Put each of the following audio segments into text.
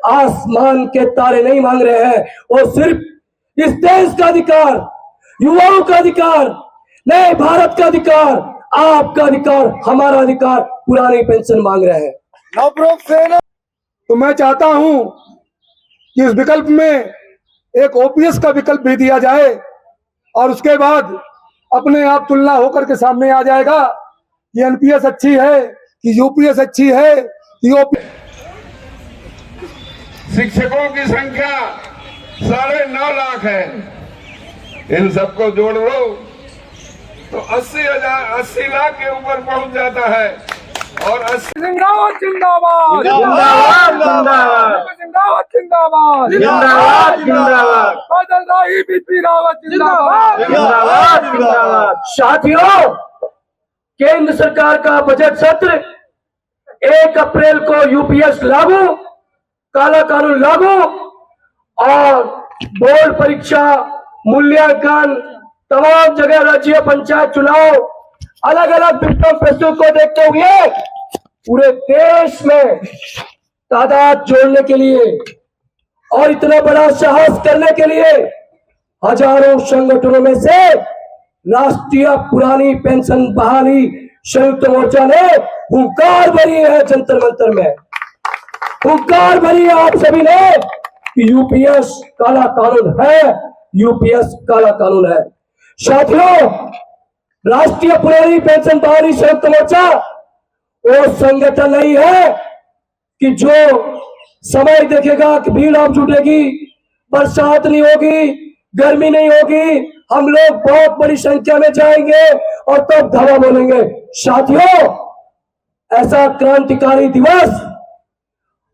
आसमान के तारे नहीं मांग रहे हैं, वो सिर्फ इस देश का अधिकार, युवाओं का अधिकार, नए भारत का अधिकार, आपका अधिकार, हमारा अधिकार, पुरानी पेंशन मांग रहे हैं। तो मैं चाहता हूं कि इस विकल्प में एक ओपीएस का विकल्प भी दिया जाए और उसके बाद अपने आप तुलना होकर के सामने आ जाएगा कि एनपीएस अच्छी है कि यूपीएस अच्छी है कि ओपीएस। शिक्षकों की संख्या 9.5 लाख है। इन सबको जोड़ लो तो 80 लाख के ऊपर पहुंच जाता है। और जिंदाबाद जिंदाबाद जिंदाबाद जिंदाबाद जिंदाबाद जिंदाबाद जिंदाबाद बादल राही बीपी रावत जिंदाबाद जिंदाबाद जिंदाबाद। साथियों, केंद्र सरकार का बजट सत्र 1 अप्रैल को यूपीएस लागू, काला कानून लागू और बोर्ड परीक्षा, मूल्यांकन, तमाम जगह राज्य पंचायत चुनाव, अलग अलग विषयों प्रस्तुत को देखते हुए पूरे देश में तादाद जोड़ने के लिए और इतना बड़ा साहस करने के लिए हजारों संगठनों में से राष्ट्रीय पुरानी पेंशन बहाली संयुक्त मोर्चा ने हुंकार भरी है। जंतर मंतर में हुंकार भरी है आप सभी ने कि यूपीएस काला कानून है, यूपीएस काला कानून है। साथियों, राष्ट्रीय पुरानी पेंशन बहाली संयुक्त मोर्चा वो संगठन नहीं है कि जो समय देखेगा कि भीड़ आप जुटेगी, बरसात नहीं होगी, गर्मी नहीं होगी, हम लोग बहुत बड़ी संख्या में जाएंगे और तब धावा बोलेंगे। साथियों, ऐसा क्रांतिकारी दिवस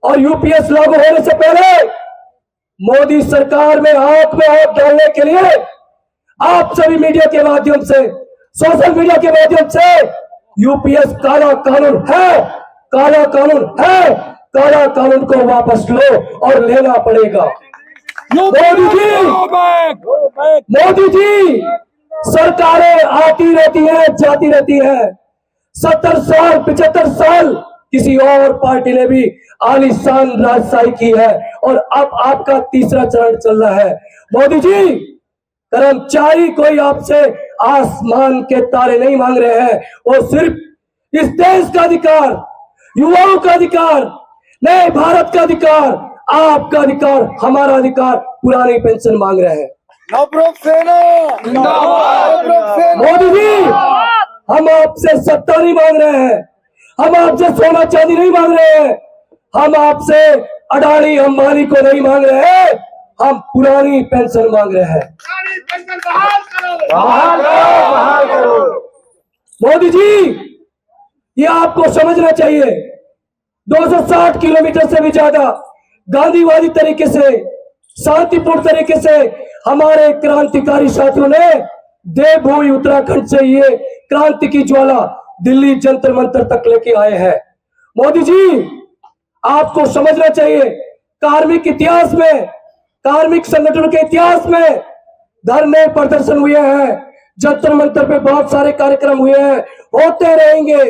और यूपीएस लागू होने से पहले मोदी सरकार में हाथ डालने के लिए आप सभी मीडिया के माध्यम से, सोशल मीडिया के माध्यम से यूपीएस काला कानून है, काला कानून है, काला कानून को वापस लो और लेना पड़ेगा। मोदी जी, सरकारें आती रहती हैं, जाती रहती हैं। 70 साल 75 साल किसी और पार्टी ने भी आलीशान राजशाही की है और अब आपका तीसरा चरण चल रहा है। मोदी जी, कर्मचारी कोई आपसे आसमान के तारे नहीं मांग रहे हैं, वो सिर्फ इस देश का अधिकार, युवाओं का अधिकार, नए भारत का अधिकार, आपका अधिकार, हमारा अधिकार, पुरानी पेंशन मांग रहे हैं। मोदी जी, हम आपसे सत्ता नहीं मांग रहे हैं, हम आपसे सोना चांदी नहीं मांग रहे हैं, हम आपसे अडानी अंबानी को नहीं मांग रहे हैं, हम पुरानी पेंशन मांग रहे हैं। बहाल करो। मोदी जी, ये आपको समझना चाहिए। 260 किलोमीटर से भी ज्यादा गांधीवादी तरीके से, शांतिपूर्ण तरीके से हमारे क्रांतिकारी साथियों ने देवभूमि उत्तराखंड से ये क्रांति की ज्वाला दिल्ली जंतर मंतर तक लेके आए हैं। मोदी जी, आपको समझना चाहिए, कार्मिक इतिहास में, कार्मिक संगठनों के इतिहास में धरने प्रदर्शन हुए हैं, जंतर मंतर पे बहुत सारे कार्यक्रम हुए हैं, होते रहेंगे,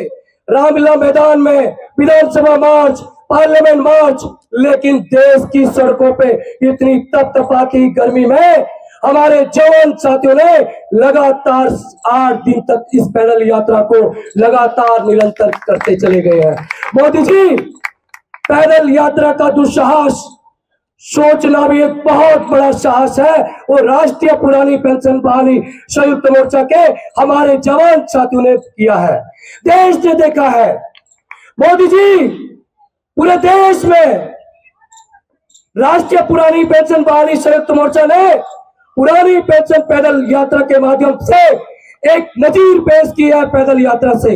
रामलीला मैदान में विधानसभा मार्च, पार्लियामेंट मार्च, लेकिन देश की सड़कों पे इतनी तपतपाती गर्मी में हमारे जवान साथियों ने लगातार 8 दिन तक इस पैदल यात्रा को लगातार निरंतर करते चले गए हैं। मोदी जी, पैदल यात्रा का दुस्साहस सोचना भी एक बहुत बड़ा साहस है। वो राष्ट्रीय पुरानी पेंशन बहाली संयुक्त मोर्चा के हमारे जवान साथियों ने किया है, देश ने देखा है। मोदी जी, पूरे देश में राष्ट्रीय पुरानी पेंशन बहाली संयुक्त मोर्चा ने पुरानी पेंशन पैदल यात्रा के माध्यम से एक नजीर पेश किया है। पैदल यात्रा से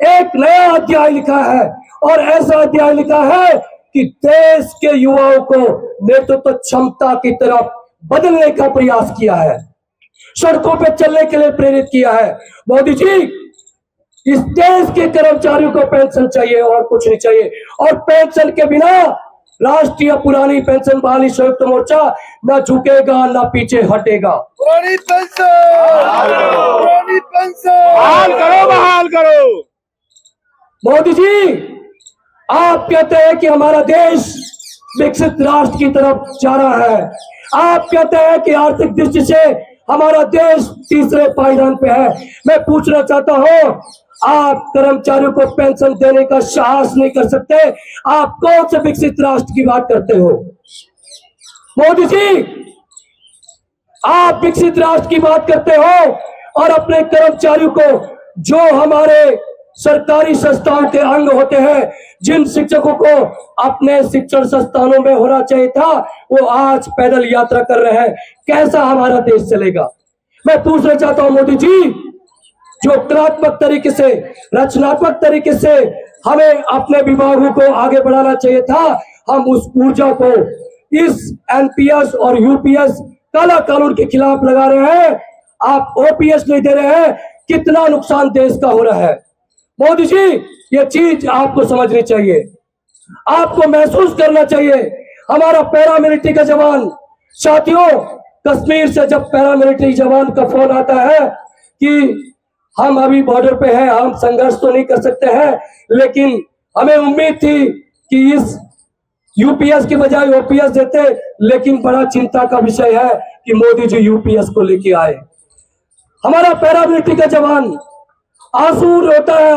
एक नया अध्याय लिखा है और ऐसा अध्याय लिखा है कि देश के युवाओं को नेतृत्व क्षमता की तरफ बदलने का प्रयास किया है, सड़कों पे चलने के लिए प्रेरित किया है। मोदी जी, इस देश के कर्मचारियों को पेंशन चाहिए और कुछ नहीं चाहिए, और पेंशन के बिना राष्ट्रीय पुरानी पेंशन बहाली संयुक्त मोर्चा न झुकेगा न पीछे हटेगा। पुरानी पेंशन बहाल करो। मोदी जी, आप कहते हैं कि हमारा देश विकसित राष्ट्र की तरफ जा रहा है। आप कहते हैं कि आर्थिक दृष्टि से हमारा देश तीसरे पायदान पे है। मैं पूछना चाहता हूं, आप कर्मचारियों को पेंशन देने का साहस नहीं कर सकते, आप कौन से विकसित राष्ट्र की बात करते हो? मोदी जी, आप विकसित राष्ट्र की बात करते हो और अपने कर्मचारियों को, जो हमारे सरकारी संस्थाओं के अंग होते हैं, जिन शिक्षकों को अपने शिक्षण संस्थानों में होना चाहिए था, वो आज पैदल यात्रा कर रहे हैं। कैसा हमारा देश चलेगा? मैं पूछना चाहता हूं मोदी जी, जो कलात्मक तरीके से, रचनात्मक तरीके से हमें अपने विभागों को आगे बढ़ाना चाहिए था, हम उस ऊर्जा को इस एनपीएस और यूपीएस काला कानून के खिलाफ लगा रहे हैं। आप ओपीएस नहीं दे रहे हैं। कितना नुकसान देश का हो रहा है। मोदी जी, ये चीज आपको समझनी चाहिए, आपको महसूस करना चाहिए। हमारा पैरामिलिट्री का जवान, साथियों, कश्मीर से जब पैरामिलिट्री जवान का फोन आता है कि हम अभी बॉर्डर पे हैं, हम संघर्ष तो नहीं कर सकते हैं, लेकिन हमें उम्मीद थी कि इस यूपीएस की बजाय ओपीएस देते, लेकिन बड़ा चिंता का विषय है कि मोदी जी यूपीएस को लेके आए। हमारा पैरामिलिट्री का जवान आंसू रोता है,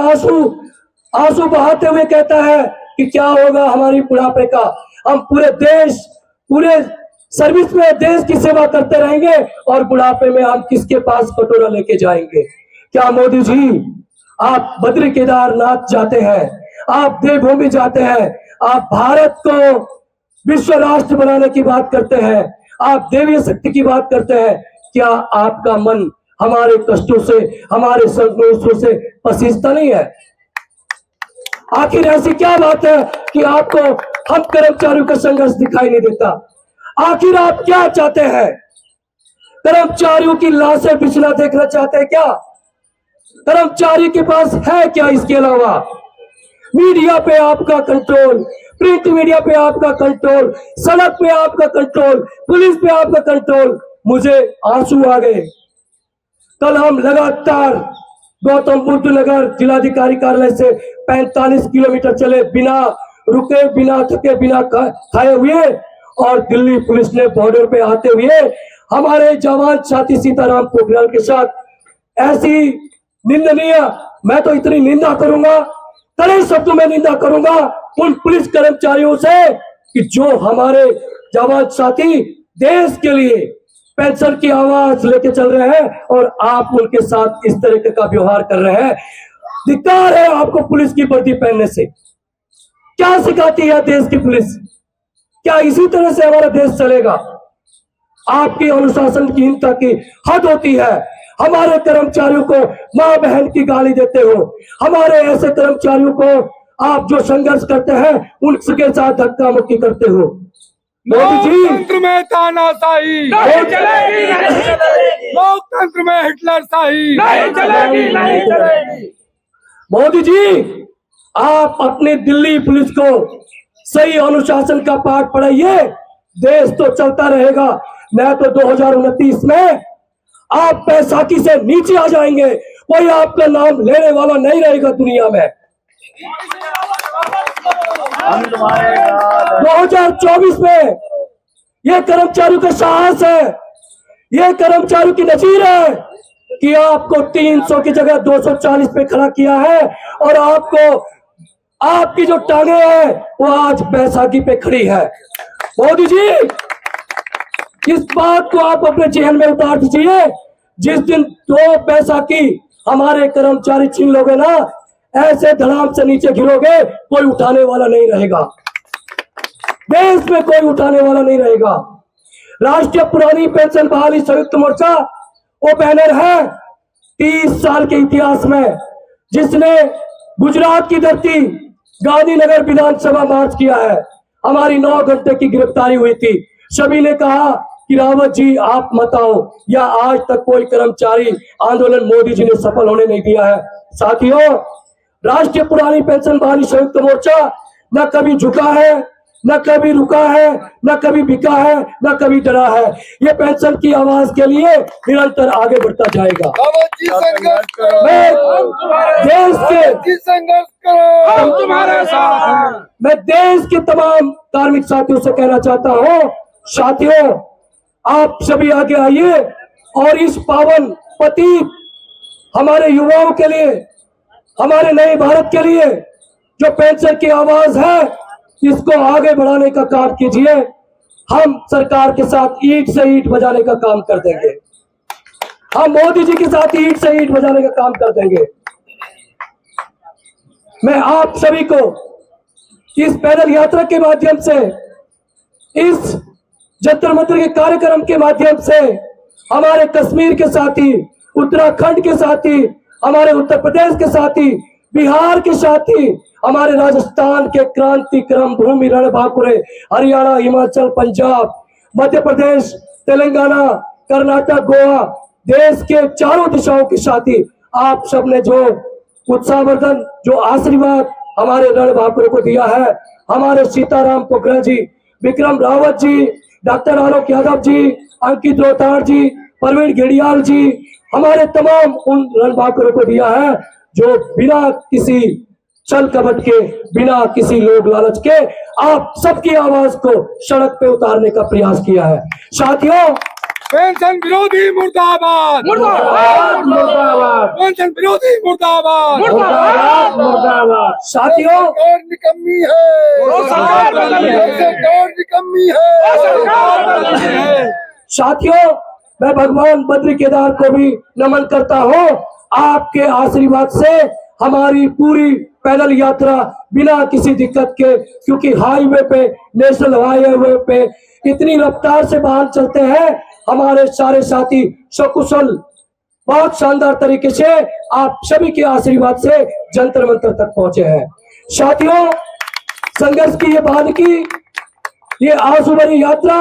आंसू बहाते हुए कहता है कि क्या होगा हमारी बुढ़ापे का। हम पूरे देश, पूरे सर्विस में देश की सेवा करते रहेंगे और बुढ़ापे में हम किसके पास कटोरा लेके जाएंगे? क्या मोदी जी, आप बद्री केदारनाथ जाते हैं, आप देवभूमि जाते हैं, आप भारत को विश्व राष्ट्र बनाने की बात करते हैं, आप देवीय शक्ति की बात करते हैं, क्या आपका मन हमारे कष्टों से, हमारे संघर्षों से पसीजता नहीं है? आखिर ऐसी क्या बात है कि आपको हम कर्मचारियों का संघर्ष दिखाई नहीं देता? आखिर आप क्या चाहते हैं? कर्मचारियों की लाशें बिछना देखना चाहते हैं क्या? कर्मचारी के पास है क्या इसके अलावा? मीडिया पे आपका कंट्रोल, प्रिंट मीडिया पे आपका कंट्रोल, सड़क पे आपका कंट्रोल, पुलिस पे आपका कंट्रोल। मुझे आंसू आ गए। कल हम लगातार गौतम बुद्ध नगर जिलाधिकारी कार्यालय से 45 किलोमीटर चले, बिना रुके, बिना थके, बिना खाए हुए, और दिल्ली पुलिस ने बॉर्डर पे आते हुए हमारे जवान साथी सीताराम पोखरियाल के साथ ऐसी निंदनीय, मैं तो इतनी निंदा करूंगा, कड़े शब्दों में निंदा करूंगा उन पुलिस कर्मचारियों से कि जो हमारे जवान साथी देश के लिए पेंशन की आवाज लेके चल रहे हैं और आप उनके साथ इस तरीके का व्यवहार कर रहे हैं। धिक्कार है आपको पुलिस की वर्दी पहनने से। क्या सिखाती है देश की पुलिस? क्या इसी तरह से हमारा देश चलेगा? आपकी अनुशासनहीनता की हद होती है। हमारे कर्मचारियों को मां बहन की गाली देते हो, हमारे ऐसे कर्मचारियों को आप जो संघर्ष करते हैं उनके साथ धक्का मुक्की करते हो। मोदी जी, लोकतंत्र में तानाशाही नहीं चलेगी, नहीं चलेगी। लोकतंत्र में हिटलरशाही नहीं चलेगी, नहीं चलेगी। मोदी जी, आप अपने दिल्ली पुलिस को सही अनुशासन का पाठ पढ़ाइए, देश तो चलता रहेगा। नहीं तो 2029 में आप बैसाखी से नीचे आ जाएंगे, कोई आपका नाम लेने वाला नहीं रहेगा दुनिया में। 2024 में ये कर्मचारियों का साहस है, ये कर्मचारियों की नजीर है कि आपको 300 की जगह 240 पे खड़ा किया है और आपको, आपकी जो टांगे हैं वो आज बैसाखी पे खड़ी है। मोदी जी, इस बात को आप अपने जेहन में उतार दीजिए। जिस दिन 2 बैसाखी हमारे कर्मचारी छीन लोगे ना, ऐसे धड़ाम से नीचे गिरोगे, कोई उठाने वाला नहीं रहेगा, देश में कोई उठाने वाला नहीं रहेगा। राष्ट्रीय पुरानी पेंशन बहाली संयुक्त मोर्चा वो बैनर है 30 साल के इतिहास में जिसने गुजरात की धरती गांधीनगर विधानसभा मार्च किया है। हमारी 9 घंटे की गिरफ्तारी हुई थी। सभी ने कहा कि रावत जी आप मत आओ, या आज तक कोई कर्मचारी आंदोलन मोदी जी ने सफल होने नहीं दिया है। साथियों, राष्ट्रीय पुरानी पेंशन बहाली संयुक्त मोर्चा न कभी झुका है, न कभी रुका है, न कभी बिका है, न कभी डरा है। ये पेंशन की आवाज के लिए निरंतर आगे बढ़ता जाएगा। मैं देश के संघर्ष करो, हम तुम्हारे साथ हैं। मैं देश के तमाम कार्मिक साथियों से कहना चाहता हूं, साथियों आप सभी आगे आइए और इस पावन पतित हमारे युवाओं के लिए, हमारे नए भारत के लिए जो पेंशन की आवाज है, इसको आगे बढ़ाने का काम कीजिए। हम सरकार के साथ ईंट से ईंट बजाने का काम कर देंगे। हम मोदी जी के साथ ईंट से ईंट बजाने का काम कर देंगे। मैं आप सभी को इस पैदल यात्रा के माध्यम से, इस जंतर मंतर के कार्यक्रम के माध्यम से हमारे कश्मीर के साथी, उत्तराखंड के साथी, हमारे उत्तर प्रदेश के साथी, बिहार के साथी, हमारे राजस्थान के क्रांतिक्रम भूमि रणबांकुरे, हरियाणा, हिमाचल, पंजाब, मध्य प्रदेश, तेलंगाना, कर्नाटक, गोवा, देश के चारों दिशाओं के साथी आप सबने जो उत्साहवर्धन, जो आशीर्वाद हमारे रणबांकुरे को दिया है, हमारे सीताराम पोखरियाल जी, विक्रम रावत जी, डॉक्टर आलोक यादव जी, अंकित रोहतार जी, प्रवीण घेड़ियाल जी, हमारे तमाम उन रणबांकुरों को दिया है जो बिना किसी छल कपट के, बिना किसी लोभ लालच के आप सबकी आवाज को सड़क पे उतारने का प्रयास किया है। साथियों पेंशन विरोधी मुर्दाबाद, मुर्दाबाद मुर्दाबाद पेंशन विरोधी मुर्दाबाद, मुर्दाबाद मुर्दाबाद। साथियों सरकार निकम्मी है, वो सरकार बदलनी है। सरकार निकम्मी है, सरकार बदलनी है। साथियों मैं भगवान बद्री केदार को भी नमन करता हूँ। आपके आशीर्वाद से हमारी पूरी पैदल यात्रा बिना किसी दिक्कत के, क्योंकि हाईवे पे, नेशनल हाईवे पे इतनी रफ्तार से वाहन चलते हैं, हमारे सारे साथी सकुशल बहुत शानदार तरीके से आप सभी के आशीर्वाद से जंतर मंतर तक पहुंचे हैं। साथियों संघर्ष की ये बानगी, ये आंसू भरी यात्रा,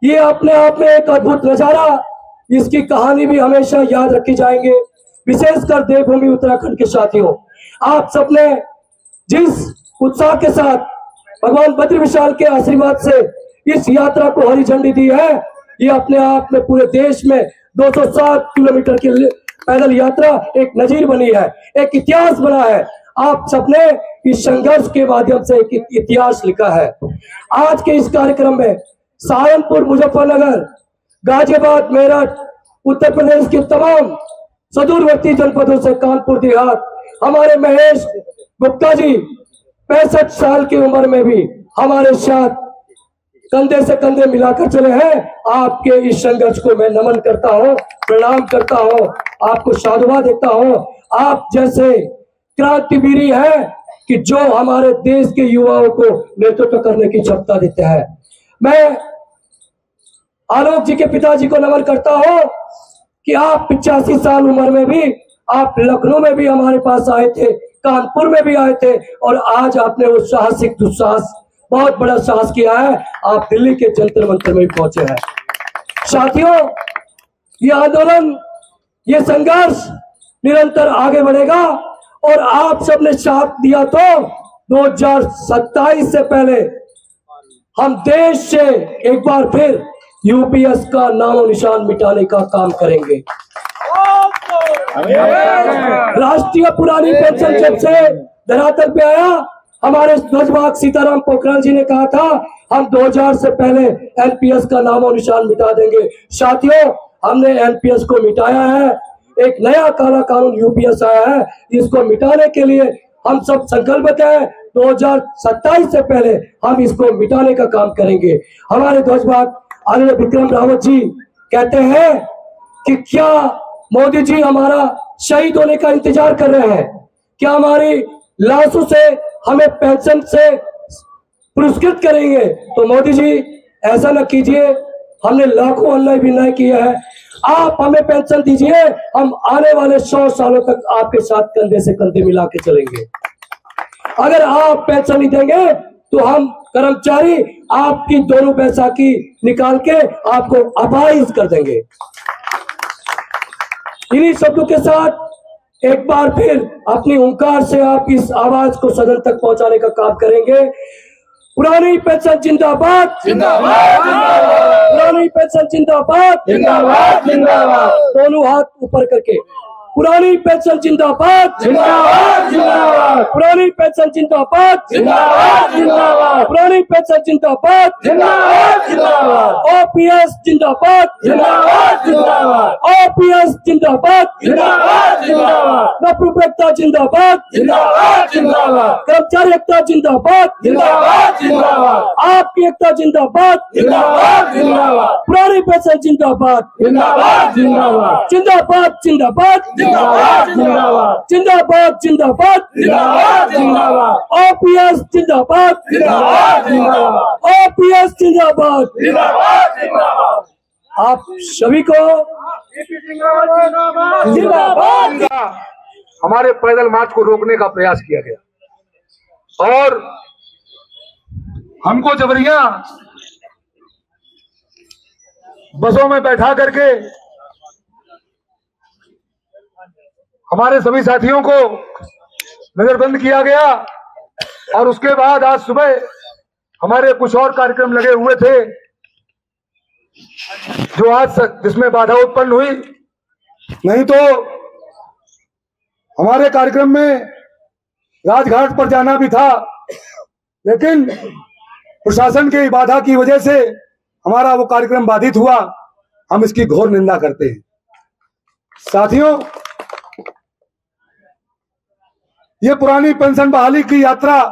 ये अपने आप में एक अद्भुत नजारा, इसकी कहानी भी हमेशा याद रखी जाएंगे। विशेषकर देवभूमि उत्तराखंड के साथियों, आप सबने जिस उत्साह के साथ भगवान बद्री विशाल के आशीर्वाद से इस यात्रा को हरी झंडी दी है, ये अपने आप में पूरे देश में 207 किलोमीटर की पैदल यात्रा एक नजीर बनी है, एक इतिहास बना है। आप सबने इस संघर्ष के माध्यम से एक इतिहास लिखा है। आज के इस कार्यक्रम में सहारनपुर, मुजफ्फरनगर, गाजियाबाद, मेरठ, उत्तर प्रदेश के तमाम सुदूरवर्ती जनपदों से, कानपुर देहात, हमारे महेश गुप्ता जी 65 साल की उम्र में भी हमारे साथ कंधे से कंधे मिलाकर चले हैं। आपके इस संघर्ष को मैं नमन करता हूं, प्रणाम करता हूं, आपको साधुवाद देता हूं। आप जैसे क्रांतिवीर है कि जो हमारे देश के युवाओं को नेतृत्व करने की क्षमता देते हैं। मैं आलोक जी के पिताजी को नमन करता हूं कि आप 85 साल उम्र में भी आप लखनऊ में भी हमारे पास आए थे, कानपुर में भी आए थे, और आज आपने वो साहसिक दुस्साहस, बहुत बड़ा साहस किया है, आप दिल्ली के जंतर मंतर में भी पहुंचे हैं। साथियों ये आंदोलन, ये संघर्ष निरंतर आगे बढ़ेगा और आप सबने साथ दिया तो 2027 से पहले हम देश से एक बार फिर यूपीएस का नामो निशान मिटाने का काम करेंगे। राष्ट्रीय पुरानी पेंशन जब से धरातल पे आया, हमारे ध्वजवाहक सीताराम पोखरियाल जी ने कहा था हम 2000 से पहले एनपीएस का नामो निशान मिटा देंगे। साथियों हमने एनपीएस को मिटाया है, एक नया काला कानून यूपीएस आया है, इसको मिटाने के लिए हम सब संकल्पित हैं। 2027 से पहले हम इसको मिटाने का काम करेंगे। हमारे ध्वजवाहक आदरणीय विक्रम रावत जी कहते हैं कि क्या मोदी जी हमारा शहीद होने का इंतजार कर रहे हैं, क्या हमारी लाशों से हमें पेंशन से पुरस्कृत करेंगे? तो मोदी जी ऐसा न कीजिए, हमने लाखों अन्याय भी न्याय किया है, आप हमें पेंशन दीजिए, हम आने वाले 100 सालों तक आपके साथ कंधे से कंधे मिला के चलेंगे। अगर आप पेंशन नहीं देंगे तो हम कर्मचारी आपकी दोनों बैसाखी निकाल के आपको अपाहिज कर देंगे। इन्हीं शब्दों के साथ एक बार फिर अपनी हुंकार से आप इस आवाज को सदन तक पहुंचाने का काम करेंगे। पुरानी पेंशन जिंदाबाद, जिंदाबाद जिंदाबाद पुरानी पेंशन जिंदाबाद, जिंदाबाद जिंदाबाद दोनों हाथ ऊपर करके। पुरानी पेंशन जिंदाबाद, जिंदाबाद जिंदाबाद पुरानी पेंशन जिंदाबाद, जिंदाबाद जिंदाबाद पुरानी पेंशन जिंदाबाद, जिंदाबाद जिंदाबाद ओपीएस जिंदाबाद, जिंदाबाद जिंदाबाद ओपीएस जिंदाबाद, जिंदाबाद जिंदाबाद निरपेक्षता जिंदाबाद, जिंदाबाद जिंदाबाद कर्मचारी एकता जिंदाबाद, जिंदाबाद जिंदाबाद आपकी एकता जिंदाबाद, जिंदाबाद जिंदाबाद पुरानी पेंशन जिंदाबाद, जिंदाबाद जिंदाबाद जिंदाबाद जिंदाबाद जिंदाबाद जिंदाबाद जिंदाबाद जिंदाबाद जिंदाबाद जिंदाबाद ओपीएस जिंदाबाद, जिंदाबाद जिंदाबाद ओपीएस जिंदाबाद। जिंदाबाद जिंदाबाद आप सभी को जिंदाबाद। हमारे पैदल मार्च को रोकने का प्रयास किया गया और हमको जबरिया बसों में बैठा करके हमारे सभी साथियों को नजरबंद किया गया और उसके बाद आज सुबह हमारे कुछ और कार्यक्रम लगे हुए थे जो आज जिसमें बाधा उत्पन्न हुई। नहीं तो हमारे कार्यक्रम में राजघाट पर जाना भी था, लेकिन प्रशासन की बाधा की वजह से हमारा वो कार्यक्रम बाधित हुआ। हम इसकी घोर निंदा करते हैं। साथियों, ये पुरानी पेंशन बहाली की यात्रा,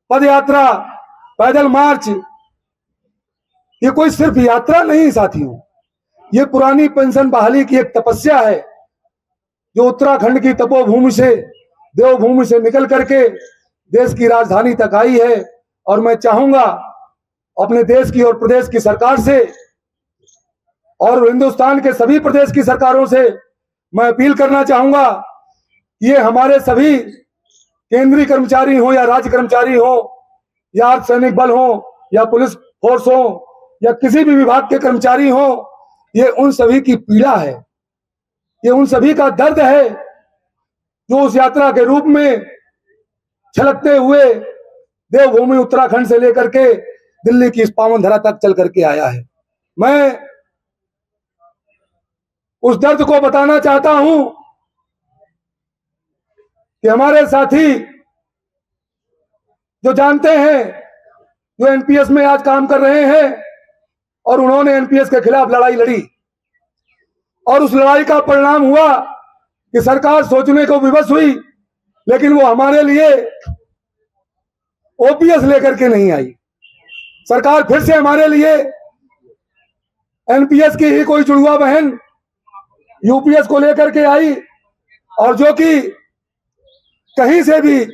पद यात्रा, पैदल मार्च, ये कोई सिर्फ यात्रा नहीं साथियों, ये पुरानी पेंशन बहाली की एक तपस्या है जो उत्तराखंड की तपोभूमि से, देवभूमि से निकल करके देश की राजधानी तक आई है। और मैं चाहूंगा अपने देश की और प्रदेश की सरकार से और हिंदुस्तान के सभी प्रदेश की सरकारों से मैं अपील करना चाहूंगा, ये हमारे सभी केंद्रीय कर्मचारी हो या राज्य कर्मचारी हो या अर्धसैनिक बल हो या पुलिस फोर्स हो या किसी भी विभाग के कर्मचारी हो, ये उन सभी की पीड़ा है, ये उन सभी का दर्द है जो उस यात्रा के रूप में छलकते हुए देवभूमि उत्तराखंड से लेकर के दिल्ली की इस पावन धरा तक चल करके आया है। मैं उस दर्द को बताना चाहता हूं कि हमारे साथी जो जानते हैं, जो एनपीएस में आज काम कर रहे हैं और उन्होंने एनपीएस के खिलाफ लड़ाई लड़ी और उस लड़ाई का परिणाम हुआ कि सरकार सोचने को विवश हुई, लेकिन वो हमारे लिए ओपीएस लेकर के नहीं आई। सरकार फिर से हमारे लिए एनपीएस की ही कोई जुड़वा बहन यूपीएस को लेकर के आई, और जो कि कहीं से भी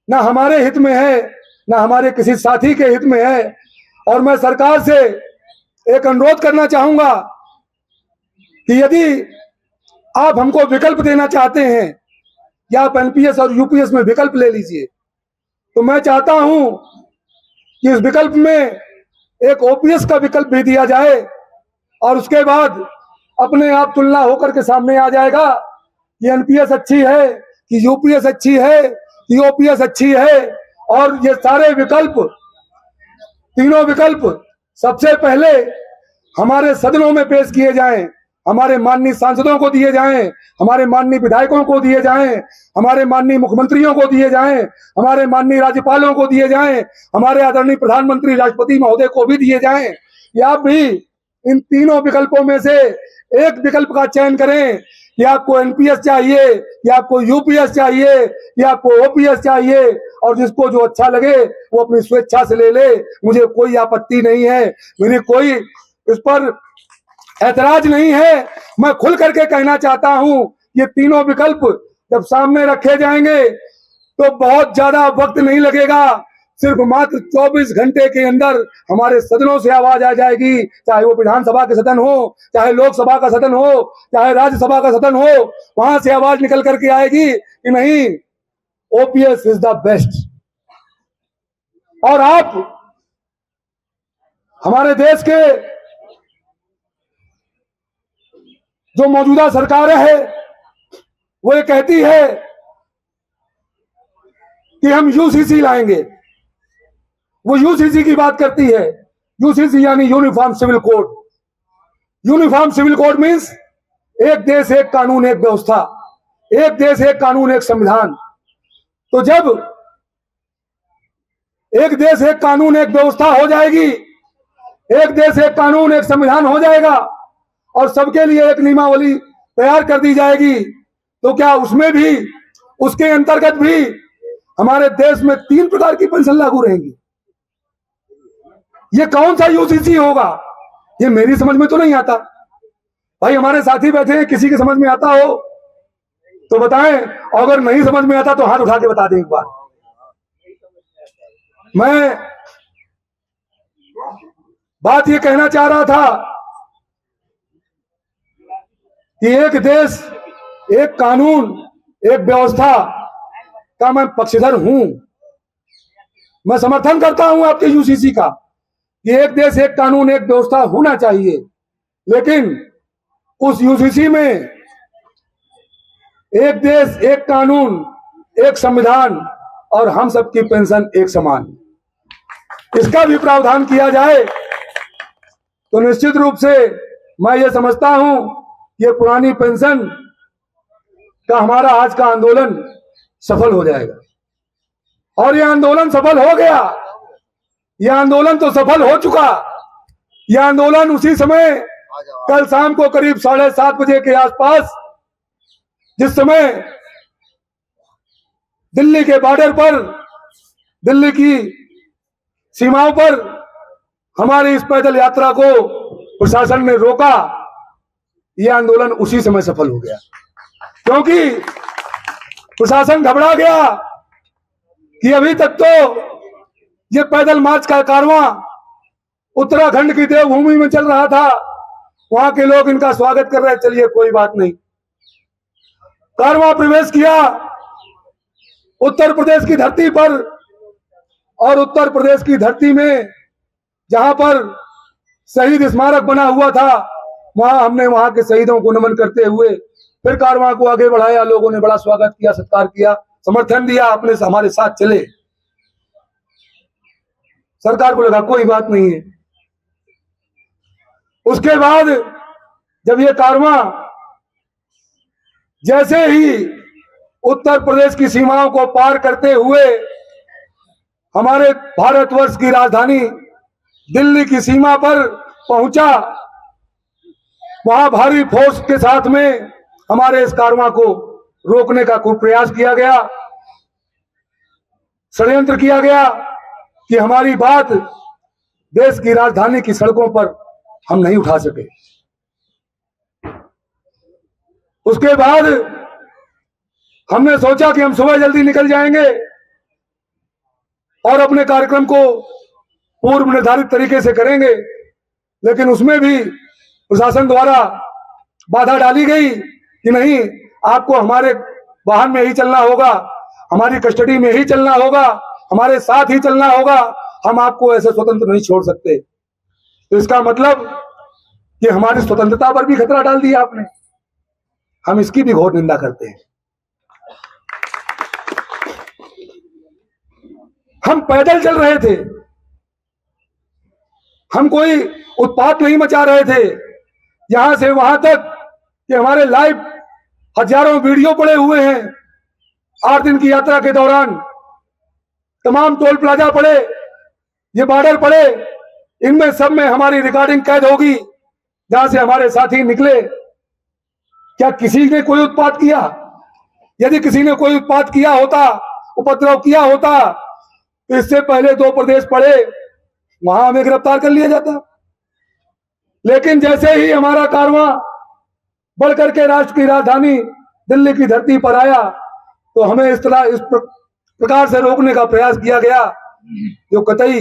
ना हमारे हित में है ना हमारे किसी साथी के हित में है। और मैं सरकार से एक अनुरोध करना चाहूंगा कि यदि आप हमको विकल्प देना चाहते हैं कि आप एनपीएस और यूपीएस में विकल्प ले लीजिए, तो मैं चाहता हूं कि इस विकल्प में एक ओपीएस का विकल्प भी दिया जाए और उसके बाद अपने आप तुलना होकर के सामने आ जाएगा कि एनपीएस अच्छी है कि यूपीएस अच्छी है कि ओपीएस अच्छी है। और ये सारे विकल्प, तीनों विकल्प सबसे पहले हमारे सदनों में पेश किए जाएं, हमारे माननीय सांसदों को दिए जाएं, हमारे माननीय विधायकों को दिए जाएं, हमारे माननीय मुख्यमंत्रियों को दिए जाएं, हमारे माननीय राज्यपालों को दिए जाएं, हमारे आदरणीय प्रधानमंत्री राष्ट्रपति महोदय को भी दिए जाएं। या आप भी इन तीनों विकल्पों में से एक विकल्प का चयन करें कि आपको एनपीएस चाहिए या आपको यूपीएस चाहिए या आपको ओपीएस चाहिए, और जिसको जो अच्छा लगे वो अपनी स्वेच्छा से ले ले। मुझे कोई आपत्ति नहीं है, मेरी कोई इस पर ऐतराज नहीं है। मैं खुल करके कहना चाहता हूं, ये तीनों विकल्प जब सामने रखे जाएंगे तो बहुत ज्यादा वक्त नहीं लगेगा, सिर्फ मात्र 24 घंटे के अंदर हमारे सदनों से आवाज आ जाएगी, चाहे वो विधानसभा के सदन हो, चाहे लोकसभा का सदन हो, चाहे राज्यसभा का सदन हो, वहां से आवाज निकल करके आएगी कि नहीं, ओपीएस इज द बेस्ट। और आप हमारे देश के जो मौजूदा सरकार है वो ये कहती है कि हम यूसीसी लाएंगे, वो यूसीसी की बात करती है। यूसीसी यानी uniform civil code. Uniform civil code means एक देश एक कानून एक व्यवस्था, एक देश एक कानून एक संविधान। तो जब एक देश एक कानून एक व्यवस्था हो जाएगी, एक देश एक कानून एक संविधान हो जाएगा और सबके लिए एक नियमावली तैयार कर दी जाएगी, तो क्या उसमें भी, उसके अंतर्गत भी हमारे देश में 3 प्रकार की पेंशन लागू रहेंगी? ये कौन सा यूसीसी होगा? ये मेरी समझ में तो नहीं आता। भाई हमारे साथी बैठे हैं, किसी के समझ में आता हो तो बताएं, और अगर नहीं समझ में आता तो हाथ उठा के बता दें एक बार। मैं बात ये कहना चाह रहा था कि एक देश एक कानून एक व्यवस्था का मैं पक्षधर हूं। मैं समर्थन करता हूं आपके यूसीसी का कि एक देश एक कानून एक व्यवस्था होना चाहिए, लेकिन उस यूसीसी में एक देश एक कानून एक संविधान और हम सबकी पेंशन एक समान, इसका भी प्रावधान किया जाए तो निश्चित रूप से मैं ये समझता हूं ये पुरानी पेंशन का हमारा आज का आंदोलन सफल हो जाएगा। और ये आंदोलन सफल हो गया, ये आंदोलन तो सफल हो चुका। ये आंदोलन उसी समय कल शाम को करीब 7:30 बजे के आसपास, जिस समय दिल्ली के बॉर्डर पर, दिल्ली की सीमाओं पर हमारी इस पैदल यात्रा को प्रशासन ने रोका, यह आंदोलन उसी समय सफल हो गया, क्योंकि प्रशासन घबरा गया कि अभी तक तो ये पैदल मार्च का कारवां उत्तराखंड की देवभूमि में चल रहा था, वहां के लोग इनका स्वागत कर रहे, चलिए कोई बात नहीं। कारवां प्रवेश किया उत्तर प्रदेश की धरती पर, और उत्तर प्रदेश की धरती में जहां पर शहीद स्मारक बना हुआ था, वहां हमने वहां के शहीदों को नमन करते हुए फिर कारवां को आगे बढ़ाया। लोगों ने बड़ा स्वागत किया, सत्कार किया, समर्थन दिया, अपने हमारे साथ चले। सरकार को लगा कोई बात नहीं है। उसके बाद जब ये कारवां जैसे ही उत्तर प्रदेश की सीमाओं को पार करते हुए हमारे भारतवर्ष की राजधानी दिल्ली की सीमा पर पहुंचा, वहां भारी फोर्स के साथ में हमारे इस कारवां को रोकने का खूब प्रयास किया गया, षड्यंत्र किया गया कि हमारी बात देश की राजधानी की सड़कों पर हम नहीं उठा सके। उसके बाद हमने सोचा कि हम सुबह जल्दी निकल जाएंगे और अपने कार्यक्रम को पूर्व निर्धारित तरीके से करेंगे, लेकिन उसमें भी प्रशासन द्वारा बाधा डाली गई कि नहीं, आपको हमारे वाहन में ही चलना होगा, हमारी कस्टडी में ही चलना होगा, हमारे साथ ही चलना होगा, हम आपको ऐसे स्वतंत्र नहीं छोड़ सकते। तो इसका मतलब कि हमारी स्वतंत्रता पर भी खतरा डाल दिया आपने। हम इसकी भी घोर निंदा करते हैं। हम पैदल चल रहे थे, हम कोई उत्पात नहीं मचा रहे थे। यहां से वहां तक कि हमारे लाइव हजारों वीडियो पड़े हुए हैं। 8 दिन की यात्रा के दौरान तमाम टोल प्लाजा पड़े, ये बॉर्डर पड़े, इनमें सब में हमारी रिकॉर्डिंग कैद होगी जहां से हमारे साथी निकले। क्या किसी ने कोई उत्पात किया? यदि किसी ने कोई उत्पात किया होता, उपद्रव किया होता, तो इससे पहले 2 प्रदेश पड़े, वहां हमें गिरफ्तार कर लिया जाता। लेकिन जैसे ही हमारा कारवां बढ़कर के राष्ट्र की राजधानी दिल्ली की धरती पर आया, तो हमें इस प्रकार से रोकने का प्रयास किया गया जो कतई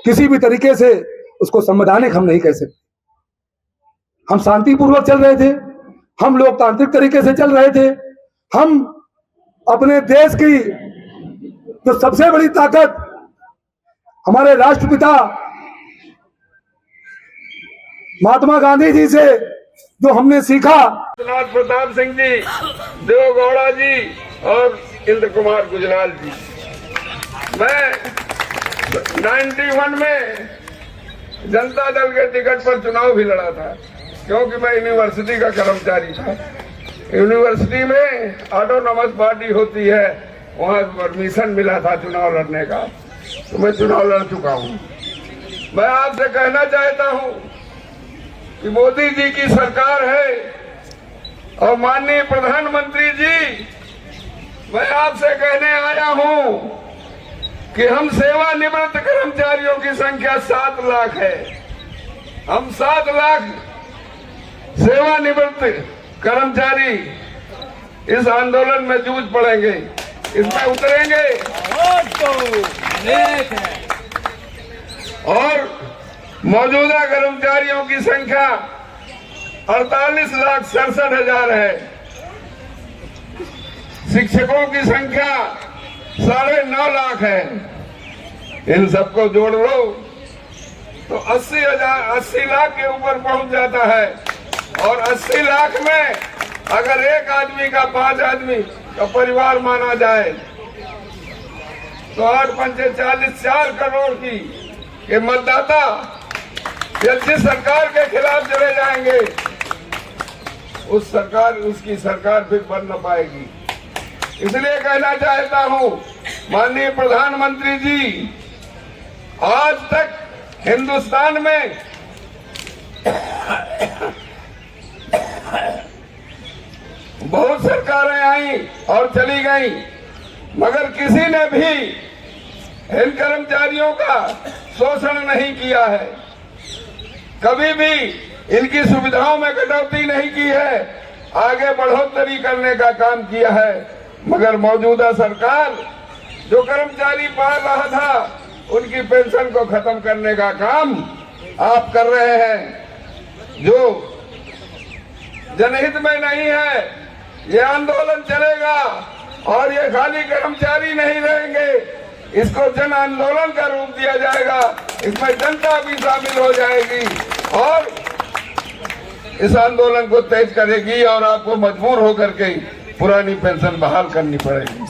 किसी भी तरीके से उसको संवैधानिक हम नहीं कह सकते। हम शांतिपूर्वक चल रहे थे, हम लोकतांत्रिक तरीके से चल रहे थे। हम अपने देश की जो सबसे बड़ी ताकत हमारे राष्ट्रपिता महात्मा गांधी जी से जो हमने सीखा, प्रताप सिंह जी, देवगौड़ा जी और इंद्र कुमार गुजराल जी, मैं 91 में जनता दल के टिकट पर चुनाव भी लड़ा था, क्योंकि मैं यूनिवर्सिटी का कर्मचारी था। यूनिवर्सिटी में ऑटोनॉमस पार्टी होती है, वहां परमिशन मिला था चुनाव लड़ने का, तो मैं चुनाव लड़ चुका हूं। मैं आपसे कहना चाहता हूं कि मोदी जी की सरकार है और माननीय प्रधानमंत्री जी, मैं आपसे कहने आया हूं कि हम सेवानिवृत्त कर्मचारियों की संख्या 7 लाख है। हम 7 लाख सेवानिवृत्त कर्मचारी इस आंदोलन में जूझ पड़ेंगे, इसमें उतरेंगे और मौजूदा कर्मचारियों की संख्या 48,67,000 है। शिक्षकों की संख्या 9.5 लाख है। इन सबको जोड़ लो तो 80 लाख के ऊपर पहुंच जाता है। और 80 लाख में अगर एक आदमी का 5 आदमी का परिवार माना जाए तो 8 पंचे 40, 4 करोड़ की के मतदाता जिस सरकार के खिलाफ चले जाएंगे उसकी सरकार फिर बन न पाएगी। इसलिए कहना चाहता हूं माननीय प्रधानमंत्री जी, आज तक हिंदुस्तान में बहुत सरकारें आई और चली गई, मगर किसी ने भी इन कर्मचारियों का शोषण नहीं किया है, कभी भी इनकी सुविधाओं में कटौती नहीं की है, आगे बढ़ोतरी करने का काम किया है। मगर मौजूदा सरकार जो कर्मचारी पाल रहा था उनकी पेंशन को खत्म करने का काम आप कर रहे हैं, जो जनहित में नहीं है। ये आंदोलन चलेगा और ये खाली कर्मचारी नहीं रहेंगे, इसको जन आंदोलन का रूप दिया जाएगा, इसमें जनता भी शामिल हो जाएगी और इस आंदोलन को तेज करेगी और आपको मजबूर होकर के पुरानी पेंशन बहाल करनी पड़ेगी।